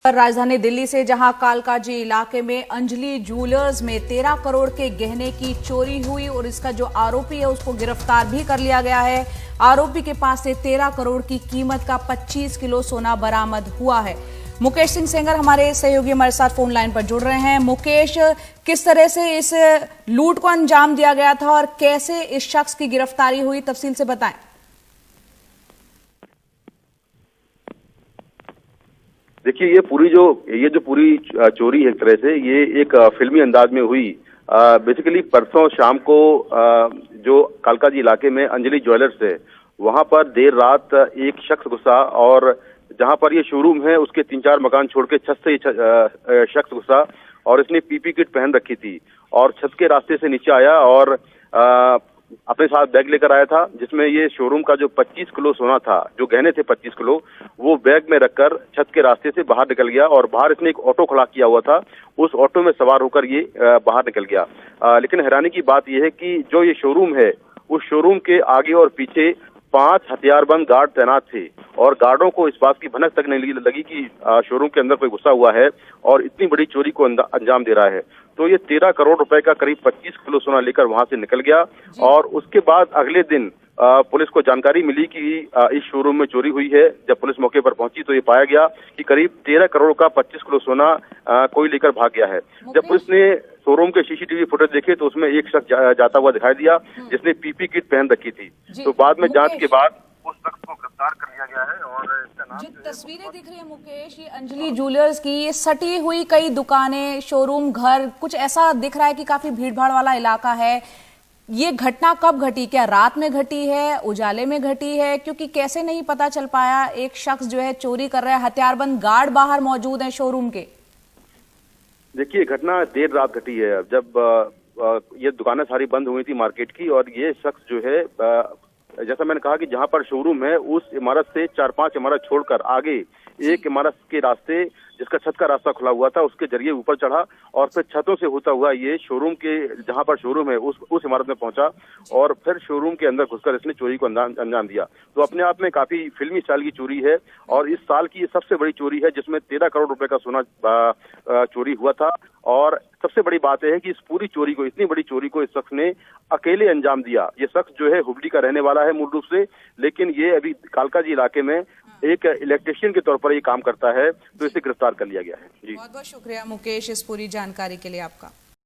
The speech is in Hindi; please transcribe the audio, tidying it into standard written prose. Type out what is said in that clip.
राजधानी दिल्ली से जहां कालकाजी इलाके में अंजलि ज्वेलर्स में 13 करोड़ के गहने की चोरी हुई और इसका जो आरोपी है उसको गिरफ्तार भी कर लिया गया है। आरोपी के पास से 13 करोड़ की कीमत का 25 किलो सोना बरामद हुआ है। मुकेश सिंह सेंगर हमारे सहयोगी हमारे साथ फोन लाइन पर जुड़ रहे हैं। मुकेश, किस तरह से इस लूट को अंजाम दिया गया था और कैसे इस शख्स की गिरफ्तारी हुई, तफसील से बताएं। देखिए, ये पूरी चोरी है, एक तरह से ये एक फिल्मी अंदाज में हुई। बेसिकली परसों शाम को जो कालकाजी इलाके में अंजलि ज्वेलर्स है, वहां पर देर रात एक शख्स घुसा और जहां पर ये शोरूम है उसके 3-4 मकान छोड़ के छत से शख्स घुसा और इसने पीपी किट पहन रखी थी और छत के रास्ते से नीचे आया और अपने साथ बैग लेकर आया था, जिसमें ये शोरूम का जो 25 किलो सोना था, जो गहने थे 25 किलो, वो बैग में रखकर छत के रास्ते से बाहर निकल गया और बाहर इसने एक ऑटो खड़ा किया हुआ था, उस ऑटो में सवार होकर ये बाहर निकल गया। लेकिन हैरानी की बात यह है कि जो ये शोरूम है, उस शोरूम के आगे और पीछे 5 हथियारबंद गार्ड तैनात थे और गार्डों को इस बात की भनक तक नहीं लगी कि शोरूम के अंदर कोई घुसा हुआ है और इतनी बड़ी चोरी को अंजाम दे रहा है। तो ये 13 करोड़ रुपए का करीब 25 किलो सोना लेकर वहां से निकल गया और उसके बाद अगले दिन पुलिस को जानकारी मिली कि इस शोरूम में चोरी हुई है। जब पुलिस मौके पर पहुंची तो ये पाया गया कि करीब 13 करोड़ का 25 किलो सोना कोई लेकर भाग गया है। जब पुलिस ने शोरूम के सीसीटीवी फुटेज देखे तो उसमें एक शख्स जाता हुआ दिखाई दिया जिसने पीपी किट पहन रखी थी। तो बाद में जांच के बाद उस शख्स को गिरफ्तार कर लिया गया है और इसका नाम जो तस्वीरें दिख रही है मुकेश, ये अंजलि ज्वेलर्स की, ये सटी हुई कई दुकानें, शोरूम, घर, कुछ ऐसा दिख रहा है कि काफी भीड़ भाड़ वाला इलाका है। ये घटना कब घटी? क्या रात में घटी है, उजाले में घटी है? क्योंकि कैसे नहीं पता चल पाया, एक शख्स जो है चोरी कर रहा है, हथियारबंद गार्ड बाहर मौजूद है शोरूम के। देखिए, घटना देर रात घटी है जब ये दुकानें सारी बंद हुई थी मार्केट की और ये शख्स जो है, जैसा मैंने कहा कि जहां पर शोरूम है उस इमारत से 4-5 इमारत छोड़कर आगे एक इमारत के रास्ते, जिसका छत का रास्ता खुला हुआ था, उसके जरिए ऊपर चढ़ा और फिर छतों से होता हुआ ये शोरूम के जहां पर शोरूम है उस इमारत में पहुंचा और फिर शोरूम के अंदर घुसकर इसने चोरी को अंजाम दिया। तो अपने आप में काफी फिल्मी स्टाइल की चोरी है और इस साल की ये सबसे बड़ी चोरी है जिसमें 13 करोड़ रुपए का सोना चोरी हुआ था। और सबसे बड़ी बात यह है कि इस पूरी चोरी को, इतनी बड़ी चोरी को इस शख्स ने अकेले अंजाम दिया। ये शख्स जो है हुबली का रहने वाला है मूल रूप से, लेकिन ये अभी कालकाजी इलाके में एक इलेक्ट्रिशियन के तौर पर ये काम करता है, तो इसे गिरफ्तार कर लिया गया है। जी, बहुत बहुत शुक्रिया मुकेश इस पूरी जानकारी के लिए आपका।